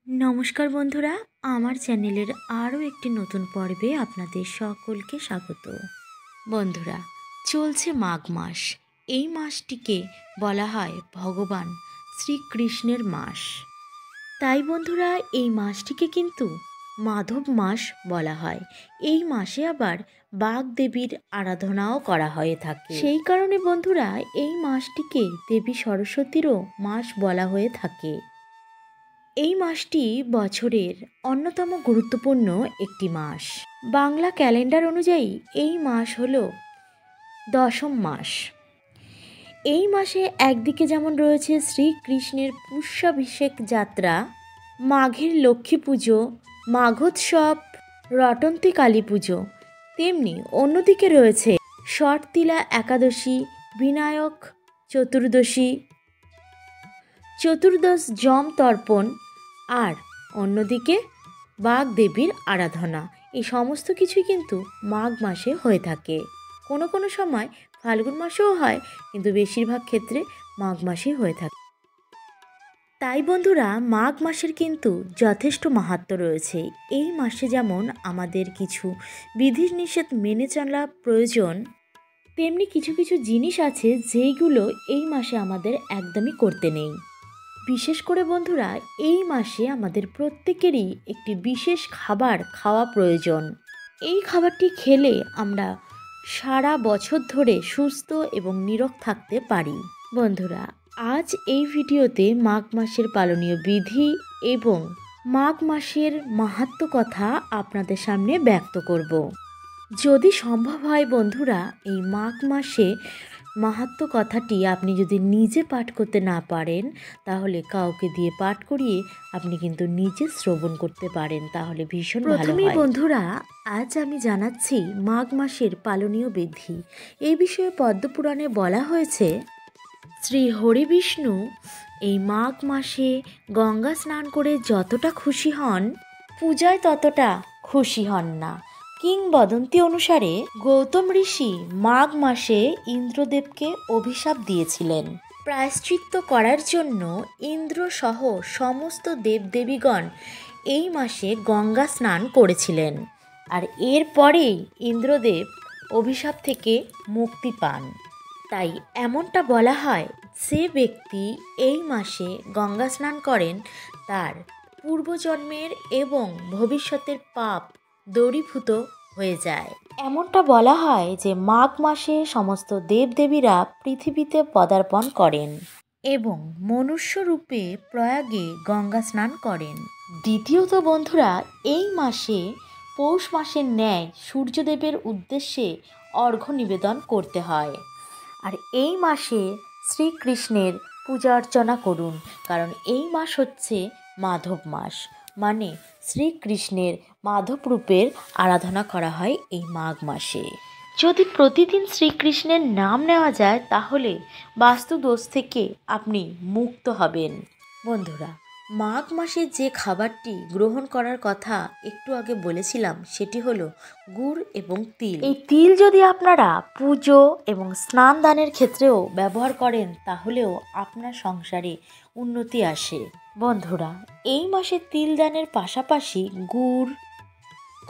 নমস্কার বন্ধুরা, আমার চ্যানেলের আরও একটি নতুন পর্বে আপনাদের সকলকে স্বাগত। বন্ধুরা, চলছে মাঘ মাস। এই মাসটিকে বলা হয় ভগবান শ্রীকৃষ্ণের মাস। তাই বন্ধুরা, এই মাসটিকে কিন্তু মাধব মাস বলা হয়। এই মাসে আবার বাগদেবীর আরাধনাও করা হয়ে থাকে। সেই কারণে বন্ধুরা, এই মাসটিকে দেবী সরস্বতীরও মাস বলা হয়ে থাকে। এই মাসটি বছরের অন্যতম গুরুত্বপূর্ণ একটি মাস। বাংলা ক্যালেন্ডার অনুযায়ী এই মাস হল দশম মাস। এই মাসে একদিকে যেমন রয়েছে শ্রীকৃষ্ণের পুষ্যাভিষেক যাত্রা, মাঘের লক্ষ্মী পুজো, মাঘোৎসব, রটন্তী কালী পুজো, তেমনি অন্যদিকে রয়েছে শর্তিলা একাদশী, বিনায়ক চতুর্দশী, চতুর্দশ যম তর্পণ, আর অন্যদিকে বাগদেবীর আরাধনা। এই সমস্ত কিছুই কিন্তু মাঘ মাসে হয়ে থাকে। কোনো কোনো সময় ফাল্গুন মাসেও হয়, কিন্তু বেশিরভাগ ক্ষেত্রে মাঘ মাসেই হয়ে থাকে। তাই বন্ধুরা, মাঘ মাসের কিন্তু যথেষ্ট মাহাত্ম্য রয়েছে। এই মাসে যেমন আমাদের কিছু বিধিনিষেধ মেনে চলা প্রয়োজন, তেমনি কিছু কিছু জিনিস আছে যেইগুলো এই মাসে আমাদের একদমই করতে নেই। বিশেষ করে বন্ধুরা, এই মাসে আমাদের প্রত্যেকেরই একটি বিশেষ খাবার খাওয়া প্রয়োজন। এই খাবারটি খেলে আমরা সারা বছর ধরে সুস্থ এবং নীরোগ থাকতে পারি। বন্ধুরা, আজ এই ভিডিওতে মাঘ মাসের পালনীয় বিধি এবং মাঘ মাসের মাহাত্ম্য কথা আপনাদের সামনে ব্যক্ত করব। যদি সম্ভব হয় বন্ধুরা, এই মাঘ মাসে মাহাত্ম্য কথাটি আপনি যদি নিজে পাঠ করতে না পারেন, তাহলে কাউকে দিয়ে পাঠ করিয়ে আপনি কিন্তু নিজে শ্রবণ করতে পারেন, তাহলে ভীষণ ভালো হয়। প্রথমেই বন্ধুরা, আজ আমি জানাচ্ছি মাঘ মাসের পালনীয় বিধি। এই বিষয়ে পদ্মপুরাণে বলা হয়েছে, শ্রী হরিবিষ্ণু এই মাঘ মাসে গঙ্গা স্নান করে যতটা খুশি হন, পূজায় ততটা খুশি হন না। কিংবদন্তি অনুসারে গৌতম ঋষি মাঘ মাসে ইন্দ্রদেবকে অভিশাপ দিয়েছিলেন। প্রায়শ্চিত্ত করার জন্য ইন্দ্র সহ সমস্ত দেবদেবীগণ এই মাসে গঙ্গা স্নান করেছিলেন, আর এরপরেই ইন্দ্রদেব অভিশাপ থেকে মুক্তি পান। তাই এমনটা বলা হয়, যে ব্যক্তি এই মাসে গঙ্গা স্নান করেন তার পূর্বজন্মের এবং ভবিষ্যতের পাপ দূরীভূত হয়ে যায়। এমনটা বলা হয় যে মাঘ মাসে সমস্ত দেবদেবীরা পৃথিবীতে পদার্পণ করেন এবং মনুষ্য রূপে প্রয়াগে গঙ্গা স্নান করেন। দ্বিতীয়ত বন্ধুরা, এই মাসে পৌষ মাসের ন্যায় সূর্যদেবের উদ্দেশ্যে অর্ঘ্য নিবেদন করতে হয়। আর এই মাসে শ্রীকৃষ্ণের পূজা অর্চনা করুন, কারণ এই মাস হচ্ছে মাধব মাস, মানে শ্রীকৃষ্ণের মাধব রূপের আরাধনা করা হয় এই মাঘ মাসে। যদি প্রতিদিন শ্রীকৃষ্ণের নাম নেওয়া যায়, তাহলে বাস্তুদোষ থেকে আপনি মুক্ত হবেন। বন্ধুরা, মাঘ মাসে যে খাবারটি গ্রহণ করার কথা একটু আগে বলেছিলাম, সেটি হলো গুড় এবং তিল। এই তিল যদি আপনারা পুজো এবং স্নান দানের ক্ষেত্রেও ব্যবহার করেন, তাহলেও আপনার সংসারে উন্নতি আসে। বন্ধুরা, এই মাসে তিল দানের পাশাপাশি গুড়,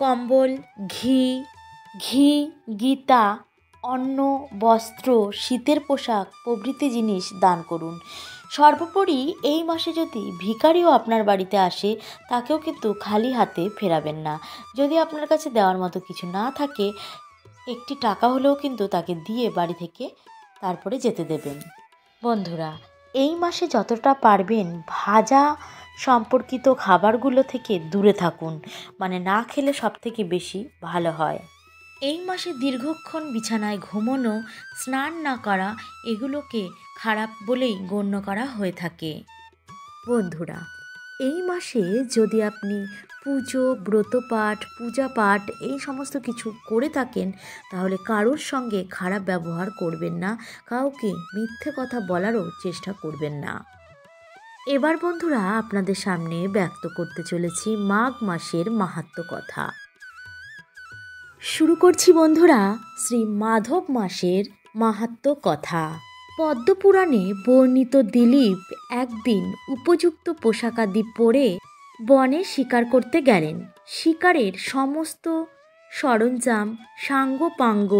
কম্বল, ঘি, গীতা, অন্ন, বস্ত্র, শীতের পোশাক প্রভৃতি জিনিস দান করুন। সর্বোপরি এই মাসে যদি ভিখারিও আপনার বাড়িতে আসে, তাকেও কিন্তু খালি হাতে ফেরাবেন না। যদি আপনার কাছে দেওয়ার মতো কিছু না থাকে, একটি টাকা হলেও কিন্তু তাকে দিয়ে বাড়ি থেকে তারপরে যেতে দেবেন। বন্ধুরা, এই মাসে যতটা পারবেন ভাজা সম্পর্কিত খাবারগুলো থেকে দূরে থাকুন, মানে না খেলে সব থেকে বেশি ভালো হয়। এই মাসে দীর্ঘক্ষণ বিছানায় ঘুমানো, স্নান না করা, এগুলোকে খারাপ বলেই গণ্য করা হয়ে থাকে। বন্ধুরা, এই মাসে যদি আপনি পুজো, ব্রতপাঠ, পূজা পাঠ এই সমস্ত কিছু করে থাকেন, তাহলে কারোর সঙ্গে খারাপ ব্যবহার করবেন না, কাউকে মিথ্যে কথা বলারও চেষ্টা করবেন না। এবার বন্ধুরা, আপনাদের সামনে ব্যক্ত করতে চলেছি মাঘ মাসের মাহাত্ম্য কথা। শুরু করছি বন্ধুরা শ্রী মাধব মাসের মাহাত্ম্য কথা। পদ্মপুরাণে বর্ণিত দিলীপ একদিন উপযুক্ত পোশাকাদি পরে বনে শিকার করতে গেলেন। শিকারের সমস্ত সরঞ্জাম, সাঙ্গপাঙ্গ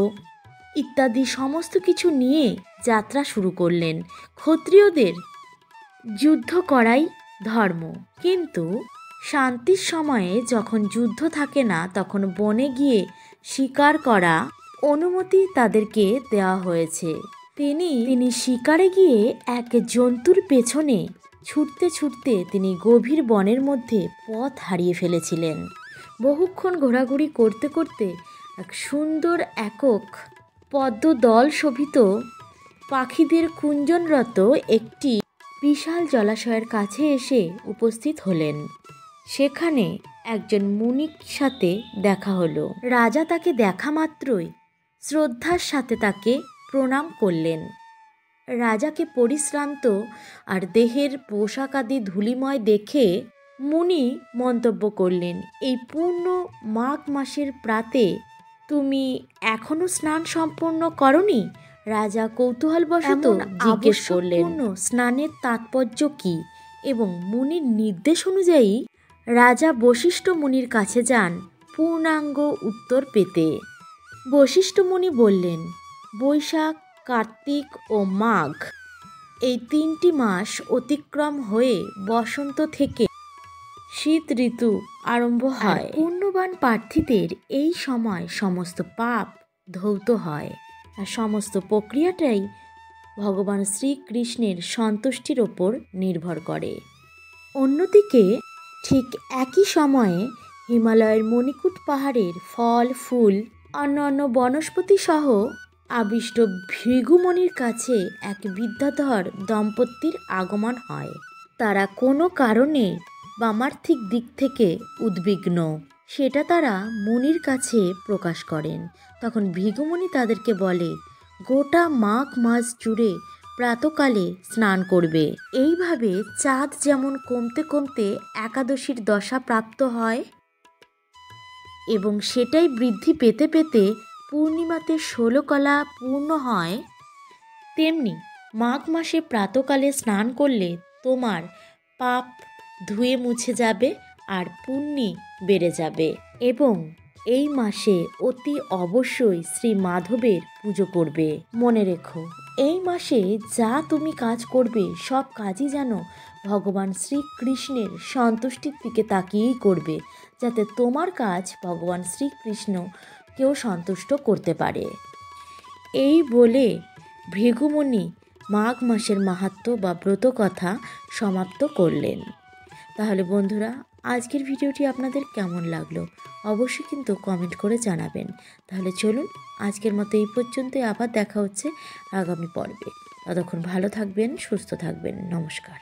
ইত্যাদি সমস্ত কিছু নিয়ে যাত্রা শুরু করলেন। ক্ষত্রিয়দের যুদ্ধ করাই ধর্ম, কিন্তু শান্তির সময়ে যখন যুদ্ধ থাকে না তখন বনে গিয়ে শিকার করা অনুমতি তাদেরকে দেওয়া হয়েছে। তিনি শিকারে গিয়ে এক জন্তুর পেছনে ছুটতে ছুটতে তিনি গভীর বনের মধ্যে পথ হারিয়ে ফেলেছিলেন। বহুক্ষণ ঘোরাঘুরি করতে করতে এক সুন্দর একক পদ্মদল শোভিত পাখিদের কুঞ্জনরত একটি বিশাল জলাশয়ের কাছে এসে উপস্থিত হলেন। সেখানে একজন মুনির সাথে দেখা হলো। রাজা তাকে দেখা মাত্রই শ্রদ্ধার সাথে তাকে প্রণাম করলেন। রাজাকে পরিশ্রান্ত আর দেহের পোশাকাদি ধূলিময় দেখে মুনি মন্তব্য করলেন, এই পূর্ণ মাঘ মাসের প্রাতে তুমি এখনো স্নান সম্পন্ন করনি? রাজা কৌতূহলবশত জিজ্ঞেস করলেন স্নানের তাৎপর্য কী, এবং মুনির নির্দেশ অনুযায়ী রাজা বশিষ্ঠ মুনির কাছে যান পূর্ণাঙ্গ উত্তর পেতে। বশিষ্ঠ মুনি বললেন, বৈশাখ, কার্তিক ও মাঘ এই 3টি মাস অতিক্রম হয়ে বসন্ত থেকে শীত ঋতু আরম্ভ হয়। পুণ্যবান প্রার্থীদের এই সময় সমস্ত পাপ ধৌত হয়, আর সমস্ত প্রক্রিয়াটাই ভগবান শ্রীকৃষ্ণের সন্তুষ্টির ওপর নির্ভর করে। অন্যদিকে ঠিক একই সময়ে হিমালয়ের মণিকূট পাহাড়ের ফল, ফুল, অন্যান্য বনস্পতি সহ আবিষ্ট ভৃগুমণির কাছে এক বিদ্যাধর দম্পতির আগমন হয়। তারা কোনো কারণে বামার্থিক দিক থেকে উদ্বিগ্ন, সেটা তারা মুনির কাছে প্রকাশ করেন। তখন ভৃগুমণি তাদেরকে বলে, গোটা মাঘ মাস জুড়ে প্রাতকালে স্নান করবে। এইভাবে চাঁদ যেমন কমতে কমতে একাদশীর দশা প্রাপ্ত হয় এবং সেটাই বৃদ্ধি পেতে পেতে পূর্ণিমাতে 16 কলা পূর্ণ হয়, তেমনি মাঘ মাসে প্রাতকালে স্নান করলে তোমার পাপ ধুয়ে মুছে যাবে আর পুণ্যি বেড়ে যাবে। এবং এই মাসে অতি অবশ্যই শ্রী মাধবের পুজো করবে। মনে রেখো, এই মাসে যা তুমি কাজ করবে সব কাজই যেন ভগবান শ্রীকৃষ্ণের সন্তুষ্টির দিকে তাকিয়েই করবে, যাতে তোমার কাজ ভগবান শ্রীকৃষ্ণকেও সন্তুষ্ট করতে পারে। এই বলে ভৃগুমণি মাঘ মাসের মাহাত্ম্য বা ব্রত কথা সমাপ্ত করলেন। তাহলে বন্ধুরা, আজকের ভিডিওটি আপনাদের কেমন লাগলো অবশ্যই কিন্তু কমেন্ট করে জানাবেন। তাহলে চলুন আজকের মতো এই পর্যন্তই, আবার দেখা হচ্ছে আগামী পর্বে। ততক্ষণ ভালো থাকবেন, সুস্থ থাকবেন। নমস্কার।